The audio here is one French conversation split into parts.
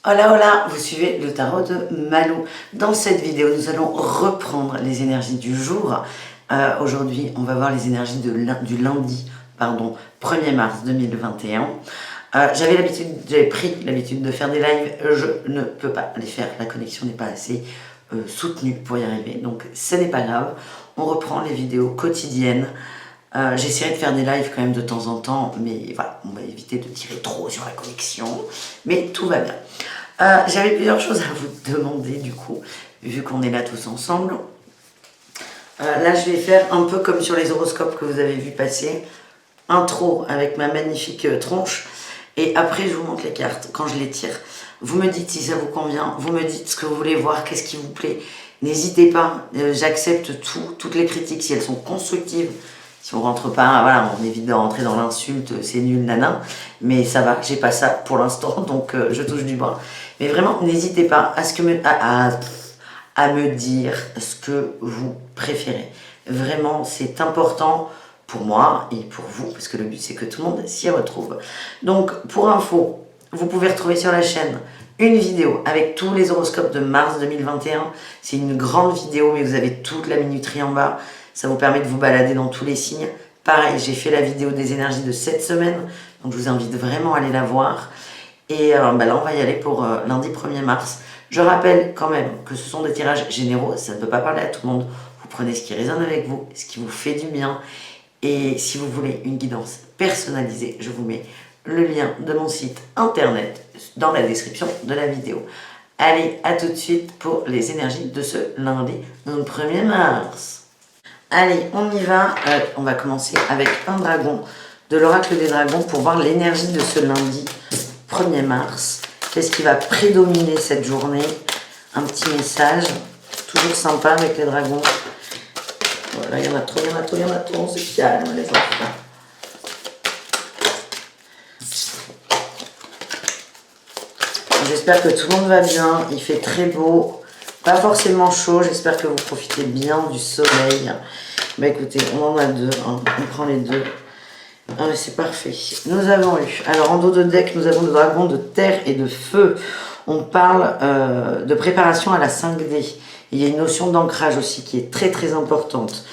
Hola hola, vous suivez le tarot de Malou. Dans cette vidéo, nous allons reprendre les énergies du jour. Aujourd'hui, on va voir les énergies du lundi, 1er mars 2021. J'avais pris l'habitude de faire des lives, je ne peux pas les faire, la connexion n'est pas assez soutenue pour y arriver, donc ce n'est pas grave. On reprend les vidéos quotidiennes. J'essaierai de faire des lives quand même de temps en temps, mais voilà, on va éviter de tirer trop sur la connexion, mais tout va bien. J'avais plusieurs choses à vous demander du coup, vu qu'on est là tous ensemble. Là, je vais faire un peu comme sur les horoscopes que vous avez vu passer. Intro avec ma magnifique tronche. Et après, je vous montre les cartes quand je les tire. Vous me dites si ça vous convient. Vous me dites ce que vous voulez voir, qu'est-ce qui vous plaît. N'hésitez pas, j'accepte toutes les critiques si elles sont constructives. Si on rentre pas, voilà, on évite de rentrer dans l'insulte, c'est nul, nana. Mais ça va, j'ai pas ça pour l'instant, donc je touche du bois. Mais vraiment, n'hésitez pas à me dire ce que vous préférez. Vraiment, c'est important pour moi et pour vous, parce que le but c'est que tout le monde s'y retrouve. Donc, pour info, vous pouvez retrouver sur la chaîne une vidéo avec tous les horoscopes de mars 2021. C'est une grande vidéo, mais vous avez toute la minuterie en bas. Ça vous permet de vous balader dans tous les signes. Pareil, j'ai fait la vidéo des énergies de cette semaine, donc je vous invite vraiment à aller la voir. Et là, on va y aller pour lundi 1er mars. Je rappelle quand même que ce sont des tirages généraux, ça ne peut pas parler à tout le monde. Vous prenez ce qui résonne avec vous, ce qui vous fait du bien. Et si vous voulez une guidance personnalisée, je vous mets le lien de mon site internet dans la description de la vidéo. Allez, à tout de suite pour les énergies de ce lundi 1er mars. Allez, on y va. On va commencer avec un dragon de l'oracle des dragons pour voir l'énergie de ce lundi 1er mars. Qu'est-ce qui va prédominer cette journée? Un petit message. Toujours sympa avec les dragons. Voilà, il y en a trop, on se calme les enfants. J'espère que tout le monde va bien, il fait très beau, pas forcément chaud, j'espère que vous profitez bien du soleil. Bah écoutez, on en a deux, hein. On prend les deux. Ah mais c'est parfait. Nous avons eu, alors en dos de deck, nous avons le dragon de terre et de feu. On parle de préparation à la 5D. Il y a une notion d'ancrage aussi qui est très très importante.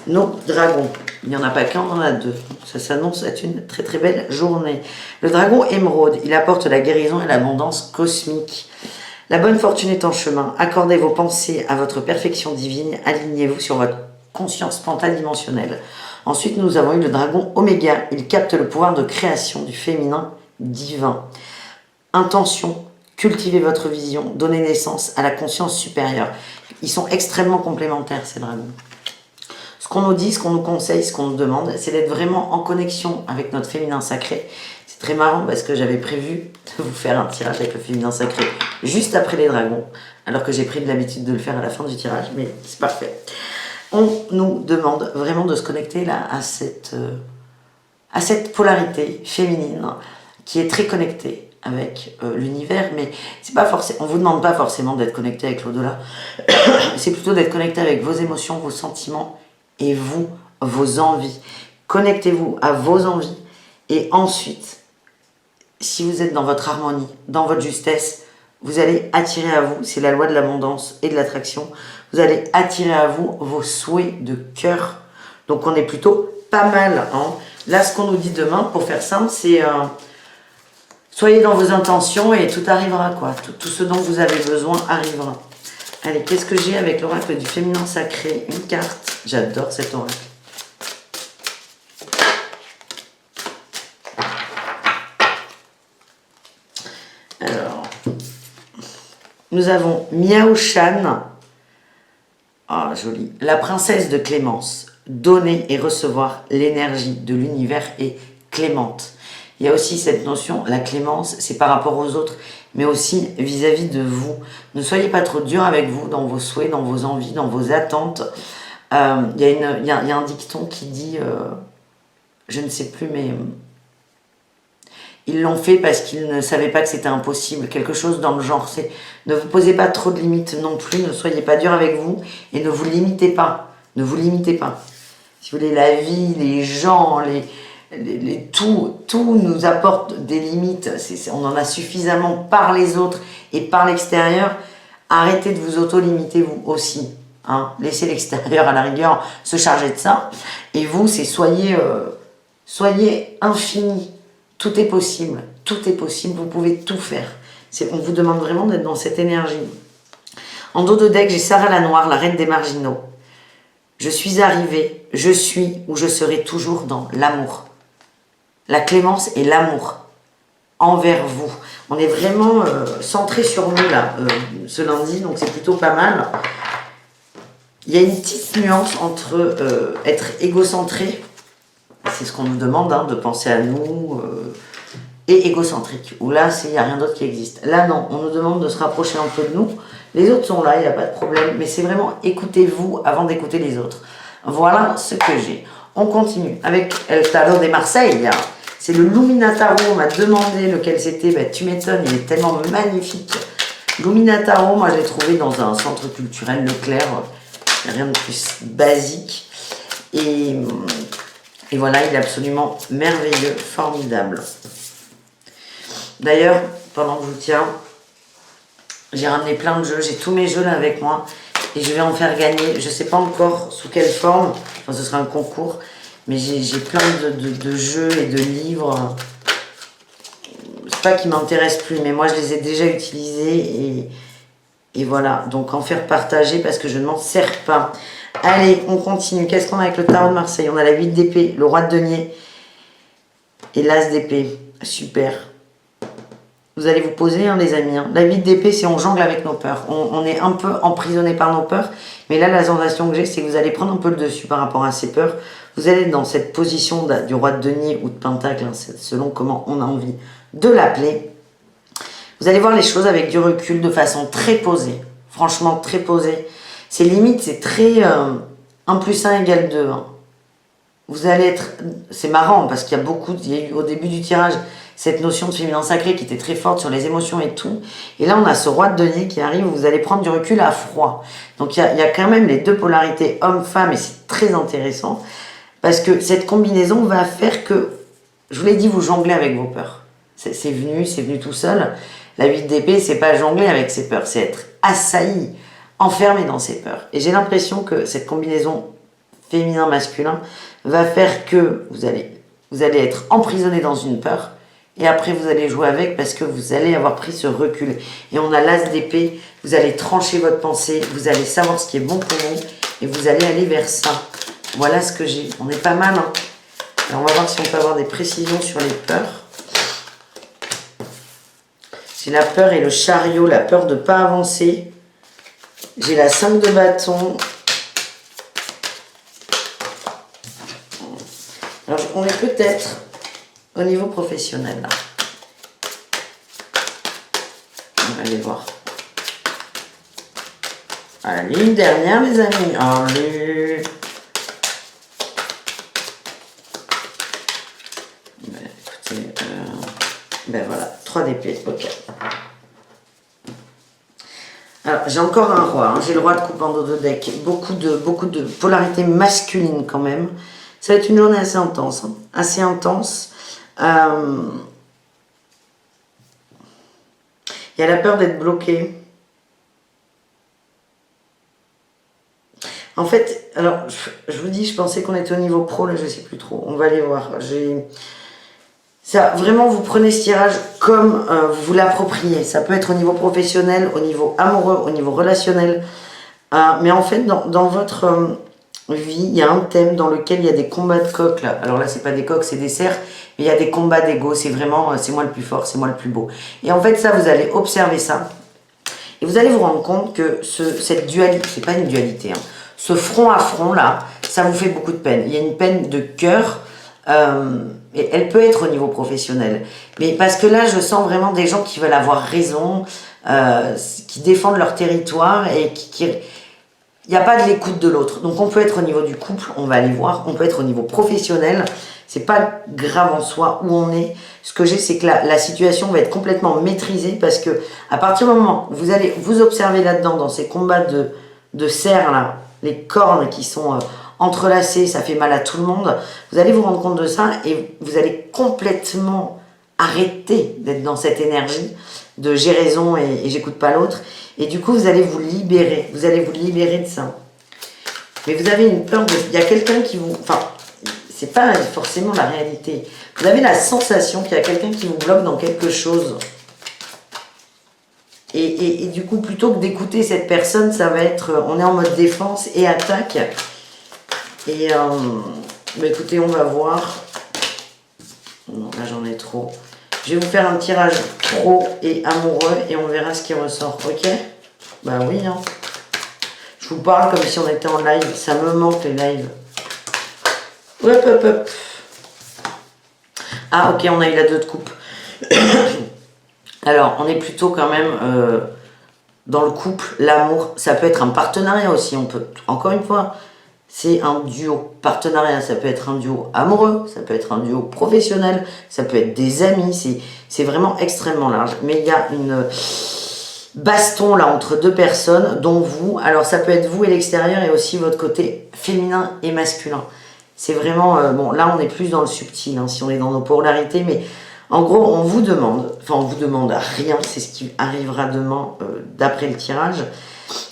Nos dragons, il n'y en a pas qu'un, on en a deux. Ça s'annonce être une très très belle journée. Le dragon émeraude, il apporte la guérison et l'abondance cosmique. La bonne fortune est en chemin. Accordez vos pensées à votre perfection divine. Alignez-vous sur votre conscience pentadimensionnelle. Ensuite, nous avons eu le dragon Oméga. Il capte le pouvoir de création du féminin divin. Intention, cultivez votre vision, donnez naissance à la conscience supérieure. Ils sont extrêmement complémentaires, ces dragons. Ce qu'on nous dit, ce qu'on nous conseille, ce qu'on nous demande, c'est d'être vraiment en connexion avec notre féminin sacré. C'est très marrant parce que j'avais prévu de vous faire un tirage avec le féminin sacré juste après les dragons, alors que j'ai pris de l'habitude de le faire à la fin du tirage, mais c'est parfait. On nous demande vraiment de se connecter là à cette polarité féminine qui est très connectée avec l'univers, mais c'est pas forcément, on vous demande pas forcément d'être connecté avec l'au-delà, c'est plutôt d'être connecté avec vos émotions, vos sentiments et vous, vos envies. Connectez-vous à vos envies et ensuite, si vous êtes dans votre harmonie, dans votre justesse, vous allez attirer à vous, c'est la loi de l'abondance et de l'attraction, vous allez attirer à vous vos souhaits de cœur. Donc on est plutôt pas mal. Hein. Là, ce qu'on nous dit demain, pour faire simple, c'est soyez dans vos intentions et tout arrivera, quoi. Tout ce dont vous avez besoin arrivera. Allez, qu'est-ce que j'ai avec l'oracle du féminin sacré? Une carte. J'adore cet oracle. Alors, nous avons Miao Shan. Ah, joli. La princesse de Clémence. Donner et recevoir l'énergie de l'univers est clémente. Il y a aussi cette notion, la clémence, c'est par rapport aux autres, mais aussi vis-à-vis de vous. Ne soyez pas trop dur avec vous dans vos souhaits, dans vos envies, dans vos attentes. Il y a un dicton qui dit, je ne sais plus, mais ils l'ont fait parce qu'ils ne savaient pas que c'était impossible. Quelque chose dans le genre. Ne vous posez pas trop de limites non plus, ne soyez pas dur avec vous et ne vous limitez pas. Ne vous limitez pas. Si vous voulez, la vie, les gens, tout nous apporte des limites. On en a suffisamment par les autres Et par l'extérieur, arrêtez de vous auto-limiter vous aussi. Hein. Laissez l'extérieur à la rigueur se charger de ça. Et vous, c'est soyez infini. Tout est possible. Tout est possible. Vous pouvez tout faire. On vous demande vraiment d'être dans cette énergie. En dos de deck, j'ai Sarah la Noire, la reine des marginaux. Je suis arrivée, je suis ou je serai toujours dans l'amour. La clémence et l'amour envers vous. On est vraiment centré sur nous là, ce lundi, donc c'est plutôt pas mal. Il y a une petite nuance entre être égocentré, c'est ce qu'on nous demande, hein, de penser à nous, et égocentrique, où là, il n'y a rien d'autre qui existe. Là, non, on nous demande de se rapprocher un peu de nous. Les autres sont là, il n'y a pas de problème, mais c'est vraiment écoutez-vous avant d'écouter les autres. Voilà ce que j'ai. On continue avec El Tarot de Marseille. C'est le Luminataro, on m'a demandé lequel c'était. Ben, tu m'étonnes, il est tellement magnifique. Luminataro, moi je l'ai trouvé dans un centre culturel Leclerc. Rien de plus basique. Et voilà, il est absolument merveilleux, formidable. D'ailleurs, pendant que je vous tiens, j'ai ramené plein de jeux. J'ai tous mes jeux là avec moi. Et je vais en faire gagner. Je ne sais pas encore sous quelle forme. Enfin, ce sera un concours. Mais j'ai plein de jeux et de livres. C'est pas qu'ils m'intéressent plus, mais moi je les ai déjà utilisés. Et voilà. Donc en faire partager parce que je ne m'en sers pas. Allez, on continue. Qu'est-ce qu'on a avec le tarot de Marseille? On a la 8 d'épée, le roi de denier et l'as d'épée. Super. Vous allez vous poser, hein, les amis. Hein. La 8 d'épée, c'est on jongle avec nos peurs. On est un peu emprisonné par nos peurs. Mais là, la sensation que j'ai, c'est que vous allez prendre un peu le dessus par rapport à ces peurs. Vous allez être dans cette position du roi de denier ou de pentacle, hein, selon comment on a envie de l'appeler. Vous allez voir les choses avec du recul, de façon très posée. Franchement, très posée. C'est limite, c'est très 1 plus 1 égale 2. Hein. Vous allez être... C'est marrant, parce qu'il y a eu au début du tirage cette notion de féminin sacré qui était très forte sur les émotions et tout. Et là, on a ce roi de denier qui arrive, où vous allez prendre du recul à froid. Donc, il y a quand même les deux polarités homme-femme, et c'est très intéressant. Parce que cette combinaison va faire que, je vous l'ai dit, vous jonglez avec vos peurs. C'est venu tout seul. La 8 d'épée, c'est pas jongler avec ses peurs, c'est être assailli, enfermé dans ses peurs. Et j'ai l'impression que cette combinaison féminin-masculin va faire que vous allez être emprisonné dans une peur, et après vous allez jouer avec parce que vous allez avoir pris ce recul. Et on a l'as d'épée, vous allez trancher votre pensée, vous allez savoir ce qui est bon pour vous, et vous allez aller vers ça. Voilà ce que j'ai. On est pas mal, hein. Alors on va voir si on peut avoir des précisions sur les peurs. J'ai la peur et le chariot, la peur de ne pas avancer. J'ai la 5 de bâton. Alors on est peut-être au niveau professionnel là. On va aller voir. Allez, une dernière les amis. Allez. Ben voilà, 3 d'épée, ok. Alors, j'ai encore un roi, hein. J'ai le roi de coupe en dos de deck. Beaucoup de polarité masculine quand même. Ça va être une journée assez intense. Hein. Assez intense. Il y a la peur d'être bloqué. En fait, alors, je vous dis, je pensais qu'on était au niveau pro, là je ne sais plus trop. On va aller voir. Ça, vraiment, vous prenez ce tirage comme vous vous l'appropriez. Ça peut être au niveau professionnel, au niveau amoureux, au niveau relationnel. Mais en fait, dans votre vie, il y a un thème dans lequel il y a des combats de coqs. Là. Alors là, c'est pas des coqs, c'est des cerfs. Mais il y a des combats d'ego. C'est vraiment, c'est moi le plus fort, c'est moi le plus beau. Et en fait, ça, vous allez observer ça. Et vous allez vous rendre compte que cette dualité, c'est pas une dualité, hein. Ce front à front, là, ça vous fait beaucoup de peine. Il y a une peine de cœur. Et elle peut être au niveau professionnel, mais parce que là je sens vraiment des gens qui veulent avoir raison, qui défendent leur territoire et il n'y a pas de l'écoute de l'autre. Donc on peut être au niveau du couple, on va aller voir, on peut être au niveau professionnel, c'est pas grave en soi où on est. Ce que j'ai, c'est que la situation va être complètement maîtrisée parce que à partir du moment où vous allez vous observer là-dedans, dans ces combats de cerfs là, les cornes qui sont entrelacés, ça fait mal à tout le monde, vous allez vous rendre compte de ça et vous allez complètement arrêter d'être dans cette énergie de j'ai raison et j'écoute pas l'autre. Et du coup, vous allez vous libérer. Vous allez vous libérer de ça. Mais vous avez une peur de... Il y a quelqu'un qui vous... Enfin, c'est pas forcément la réalité. Vous avez la sensation qu'il y a quelqu'un qui vous bloque dans quelque chose. Et du coup, plutôt que d'écouter cette personne, ça va être... On est en mode défense et attaque. Et bah écoutez, on va voir. Non, là j'en ai trop. Je vais vous faire un tirage pro et amoureux et on verra ce qui ressort, ok? Bah oui, hein. Je vous parle comme si on était en live. Ça me manque les lives. Hop, hop, hop. Ah, ok, on a eu la 2 de coupe. Alors, on est plutôt quand même dans le couple, l'amour. Ça peut être un partenariat aussi. On peut, encore une fois, c'est un duo. Partenariat, ça peut être un duo amoureux, ça peut être un duo professionnel, ça peut être des amis. C'est vraiment extrêmement large. Mais il y a une baston là entre deux personnes, dont vous. Alors, ça peut être vous et l'extérieur et aussi votre côté féminin et masculin. C'est vraiment... bon, là, on est plus dans le subtil, hein, si on est dans nos polarités, mais en gros, on vous demande, enfin, on vous demande rien, c'est ce qui arrivera demain, d'après le tirage.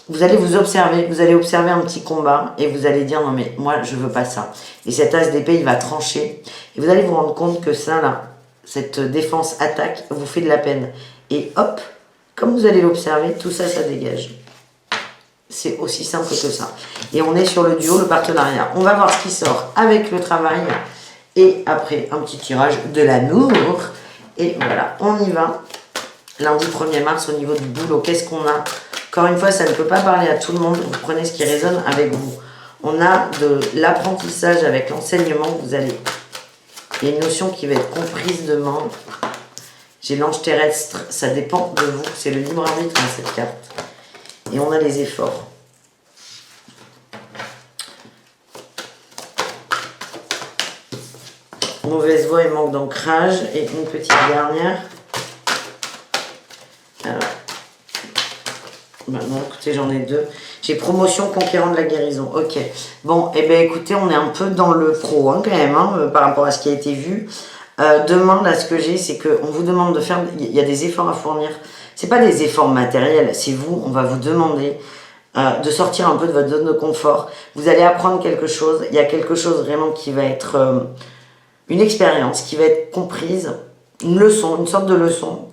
Vous allez vous observer, vous allez observer un petit combat, et vous allez dire, non mais, moi, je veux pas ça. Et cet as d'épée, il va trancher, et vous allez vous rendre compte que ça, là, cette défense-attaque, vous fait de la peine. Et hop, comme vous allez l'observer, tout ça, ça dégage. C'est aussi simple que ça. Et on est sur le duo, le partenariat. On va voir ce qui sort avec le travail. Et après, un petit tirage de l'amour. Et voilà, on y va. Lundi 1er mars, au niveau du boulot, qu'est-ce qu'on a? Encore une fois, ça ne peut pas parler à tout le monde. Vous prenez ce qui résonne avec vous. On a de l'apprentissage avec l'enseignement. Vous allez... Il y a une notion qui va être comprise demain. J'ai l'ange terrestre. Ça dépend de vous. C'est le libre arbitre dans cette carte. Et on a les efforts. Mauvaise voix et manque d'ancrage. Et une petite dernière. Alors. Bah non, écoutez, j'en ai 2. J'ai promotion conquérant de la guérison. Ok. Bon, et bien écoutez, on est un peu dans le pro hein, quand même, hein, par rapport à ce qui a été vu. Demain, là, ce que j'ai, c'est qu'on vous demande de faire... Il y a des efforts à fournir. C'est pas des efforts matériels, c'est vous, on va vous demander de sortir un peu de votre zone de confort. Vous allez apprendre quelque chose. Il y a quelque chose vraiment qui va être une expérience, qui va être comprise, une leçon, une sorte de leçon.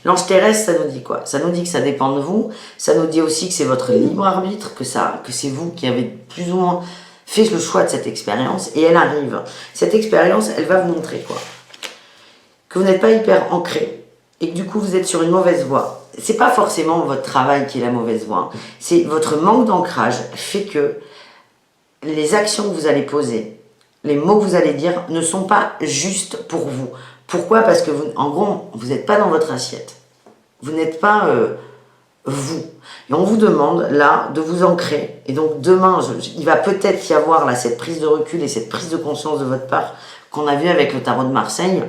L'ange terrestre, ça nous dit quoi? Ça nous dit que ça dépend de vous. Ça nous dit aussi que c'est votre libre arbitre, que c'est vous qui avez plus ou moins fait le choix de cette expérience. Et elle arrive. Cette expérience, elle va vous montrer quoi? Que vous n'êtes pas hyper ancré. Et que du coup vous êtes sur une mauvaise voie. C'est pas forcément votre travail qui est la mauvaise voie. C'est votre manque d'ancrage fait que les actions que vous allez poser, les mots que vous allez dire ne sont pas justes pour vous. Pourquoi? Parce que vous, en gros, vous n'êtes pas dans votre assiette. Vous n'êtes pas vous. Et on vous demande là de vous ancrer. Et donc demain, il va peut-être y avoir là cette prise de recul et cette prise de conscience de votre part qu'on a vu avec le tarot de Marseille.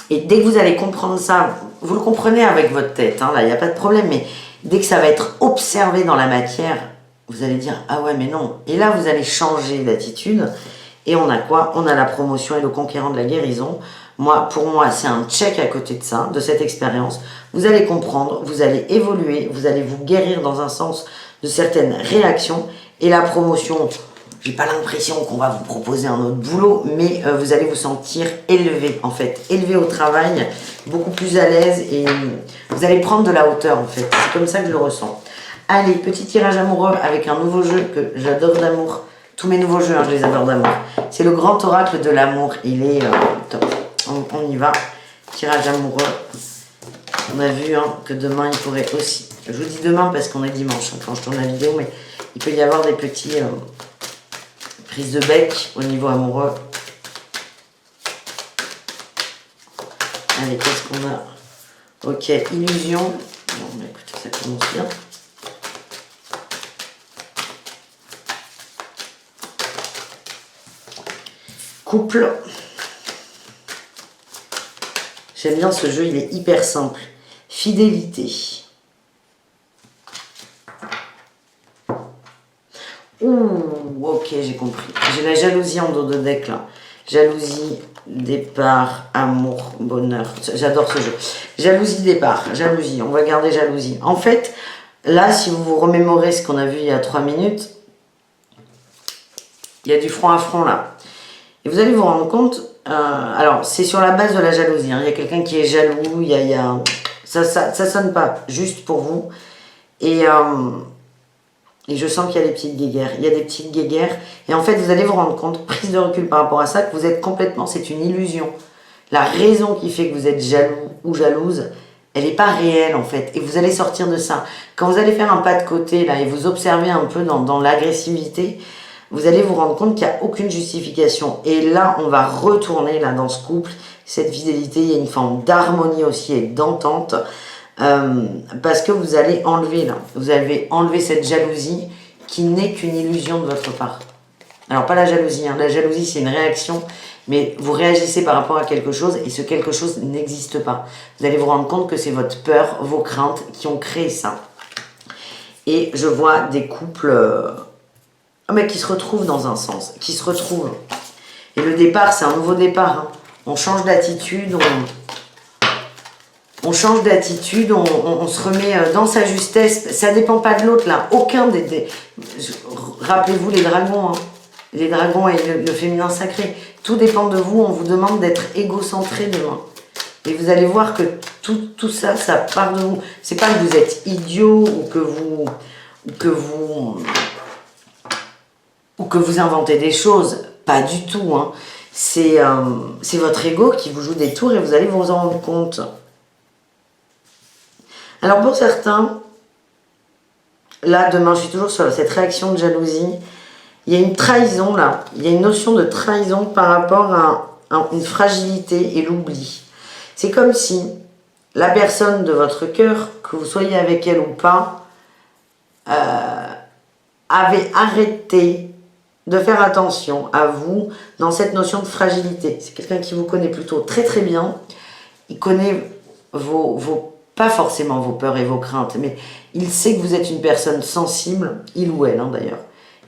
Et dès que vous allez comprendre ça, vous le comprenez avec votre tête, hein, là, il n'y a pas de problème, mais dès que ça va être observé dans la matière, vous allez dire « Ah ouais, mais non ». Et là, vous allez changer d'attitude. Et on a quoi? On a la promotion et le conquérant de la guérison. Pour moi, c'est un check à côté de ça, de cette expérience. Vous allez comprendre, vous allez évoluer, vous allez vous guérir dans un sens de certaines réactions. Et la promotion... J'ai pas l'impression qu'on va vous proposer un autre boulot, mais vous allez vous sentir élevé, en fait. Élevé au travail, beaucoup plus à l'aise et vous allez prendre de la hauteur, en fait. C'est comme ça que je le ressens. Allez, petit tirage amoureux avec un nouveau jeu que j'adore d'amour. Tous mes nouveaux jeux, hein, je les adore d'amour. C'est le grand oracle de l'amour. Il est top. On y va. Tirage amoureux. On a vu hein, que demain, il pourrait aussi... Je vous dis demain parce qu'on est dimanche hein, quand je tourne la vidéo, mais il peut y avoir des petits... prise de bec au niveau amoureux. Allez, qu'est-ce qu'on a? Ok, illusion. Bon, bah, écoutez, ça commence bien. Couple. J'aime bien ce jeu, il est hyper simple. Fidélité. Ouh, ok, j'ai compris. J'ai la jalousie en dos de deck là. Jalousie, départ, amour, bonheur. J'adore ce jeu. Jalousie, départ, jalousie. On va garder jalousie. En fait, là, si vous vous remémorez ce qu'on a vu il y a 3 minutes, il y a du front à front là. Et vous allez vous rendre compte, alors c'est sur la base de la jalousie. Hein. Il y a quelqu'un qui est jaloux, ça sonne pas juste pour vous. Et je sens qu'il y a des petites guéguerres. Il y a des petites guéguerres. Et en fait, vous allez vous rendre compte, prise de recul par rapport à ça, que vous êtes complètement, c'est une illusion. La raison qui fait que vous êtes jaloux ou jalouse, elle n'est pas réelle en fait. Et vous allez sortir de ça. Quand vous allez faire un pas de côté là et vous observez un peu dans l'agressivité, vous allez vous rendre compte qu'il n'y a aucune justification. Et là, on va retourner là dans ce couple, cette fidélité, il y a une forme d'harmonie aussi et d'entente. Parce que vous allez enlever là, vous allez enlever cette jalousie qui n'est qu'une illusion de votre part. Alors pas la jalousie, hein. La jalousie c'est une réaction, mais vous réagissez par rapport à quelque chose et ce quelque chose n'existe pas. Vous allez vous rendre compte que c'est votre peur, vos craintes qui ont créé ça. Et je vois des couples mais qui se retrouvent dans un sens, qui se retrouvent. Et le départ, c'est un nouveau départ. Hein. On change d'attitude, on change d'attitude, on se remet dans sa justesse. Ça ne dépend pas de l'autre, là. Aucun des... Rappelez-vous les dragons, hein. Les dragons et le féminin sacré. Tout dépend de vous. On vous demande d'être égocentré demain. Et vous allez voir que tout ça, ça part de vous. C'est pas que vous êtes idiot ou que vous inventez des choses. Pas du tout, hein. C'est votre ego qui vous joue des tours et vous allez vous en rendre compte. Alors pour certains, là demain je suis toujours sur cette réaction de jalousie, il y a une trahison là, il y a une notion de trahison par rapport à une fragilité et l'oubli. C'est comme si la personne de votre cœur, que vous soyez avec elle ou pas, avait arrêté de faire attention à vous dans cette notion de fragilité. C'est quelqu'un qui vous connaît plutôt très très bien, il connaît pas forcément vos peurs et vos craintes, mais il sait que vous êtes une personne sensible, il ou elle hein, d'ailleurs.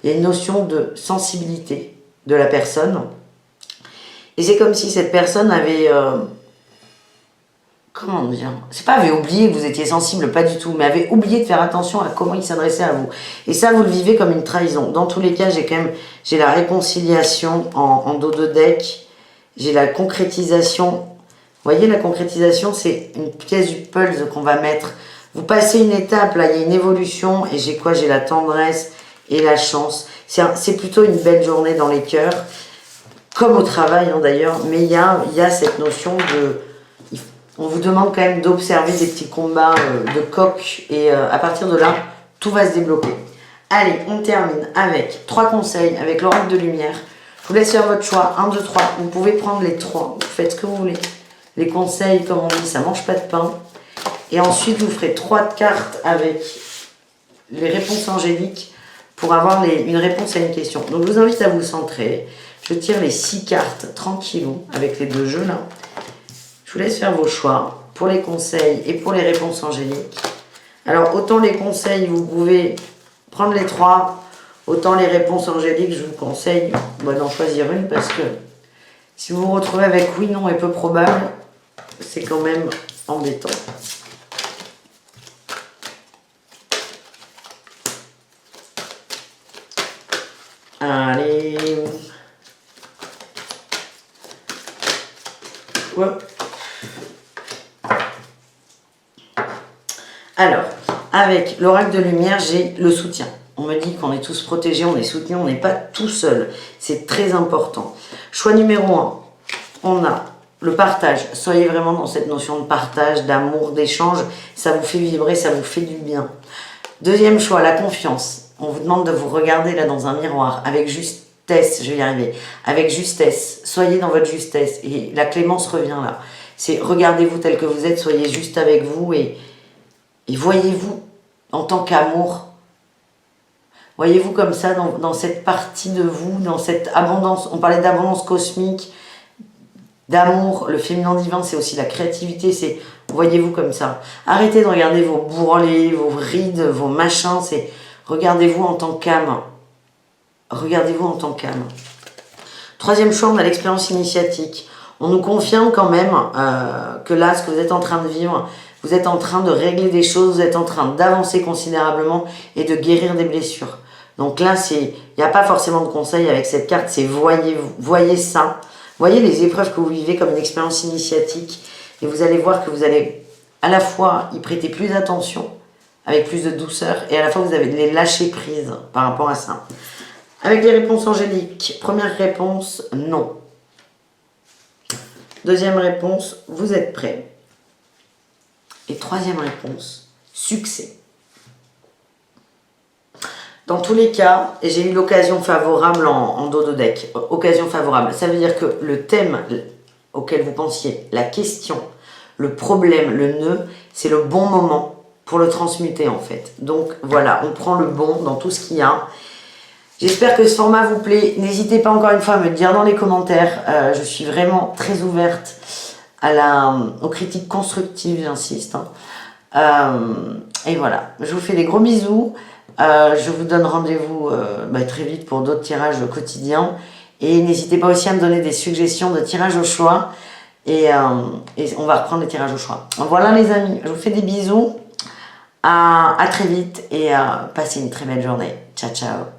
Il y a une notion de sensibilité de la personne. Et c'est comme si cette personne avait... comment dire? C'est pas avait oublié que vous étiez sensible, pas du tout, mais avait oublié de faire attention à comment il s'adressait à vous. Et ça, vous le vivez comme une trahison. Dans tous les cas, j'ai la réconciliation en dos de deck, j'ai la concrétisation. Vous voyez, la concrétisation, c'est une pièce du puzzle qu'on va mettre. Vous passez une étape, là, il y a une évolution. Et j'ai quoi? J'ai la tendresse et la chance. C'est plutôt une belle journée dans les cœurs. Comme au travail, hein, d'ailleurs. Mais il y a cette notion de... On vous demande quand même d'observer des petits combats de coq. Et à partir de là, tout va se débloquer. Allez, on termine avec 3 conseils, avec l'oracle de lumière. Je vous laisse faire votre choix. 1, 2, 3. Vous pouvez prendre les 3. Vous faites ce que vous voulez. Les conseils, comme on dit, ça mange pas de pain. Et ensuite, vous ferez 3 cartes avec les réponses angéliques pour avoir une réponse à une question. Donc, je vous invite à vous centrer. Je tire les 6 cartes tranquillou avec les 2 jeux là. Je vous laisse faire vos choix pour les conseils et pour les réponses angéliques. Alors, autant les conseils, vous pouvez prendre les 3. Autant les réponses angéliques, je vous conseille d'en choisir une parce que si vous vous retrouvez avec oui, non et peu probable, c'est quand même embêtant. Allez. Ouais. Alors, avec l'oracle de lumière, j'ai le soutien. On me dit qu'on est tous protégés, on est soutenus, on n'est pas tout seul. C'est très important. Choix numéro 1, on a le partage. Soyez vraiment dans cette notion de partage, d'amour, d'échange. Ça vous fait vibrer, ça vous fait du bien. Deuxième choix, la confiance. On vous demande de vous regarder là dans un miroir avec justesse, je vais y arriver, avec justesse. Soyez dans votre justesse. Et la clémence revient là. C'est regardez-vous tel que vous êtes, soyez juste avec vous et voyez-vous en tant qu'amour. Voyez-vous comme ça dans cette partie de vous, dans cette abondance. On parlait d'abondance cosmique, d'amour. Le féminin divin, c'est aussi la créativité. C'est voyez-vous comme ça. Arrêtez de regarder vos bourrelets, vos rides, vos machins. C'est regardez-vous en tant qu'âme. Regardez-vous en tant qu'âme. Troisième choix, on a l'expérience initiatique. On nous confirme quand même que là, ce que vous êtes en train de vivre, vous êtes en train de régler des choses, vous êtes en train d'avancer considérablement et de guérir des blessures. Donc là, il n'y a pas forcément de conseil avec cette carte, c'est voyez ça. Voyez les épreuves que vous vivez comme une expérience initiatique et vous allez voir que vous allez à la fois y prêter plus d'attention, avec plus de douceur, et à la fois vous allez les lâcher prise par rapport à ça. Avec les réponses angéliques, première réponse, non. Deuxième réponse, vous êtes prêt. Et troisième réponse, succès. Dans tous les cas, j'ai eu l'occasion favorable en dos de deck. Occasion favorable, ça veut dire que le thème auquel vous pensiez, la question, le problème, le nœud, c'est le bon moment pour le transmuter en fait. Donc voilà, on prend le bon dans tout ce qu'il y a. J'espère que ce format vous plaît. N'hésitez pas encore une fois à me dire dans les commentaires. Je suis vraiment très ouverte aux critiques constructives, j'insiste. Et voilà, je vous fais des gros bisous. Je vous donne rendez-vous très vite pour d'autres tirages quotidiens. Et n'hésitez pas aussi à me donner des suggestions de tirages au choix. Et on va reprendre les tirages au choix. Voilà les amis, je vous fais des bisous. À très vite et passez une très belle journée. Ciao, ciao.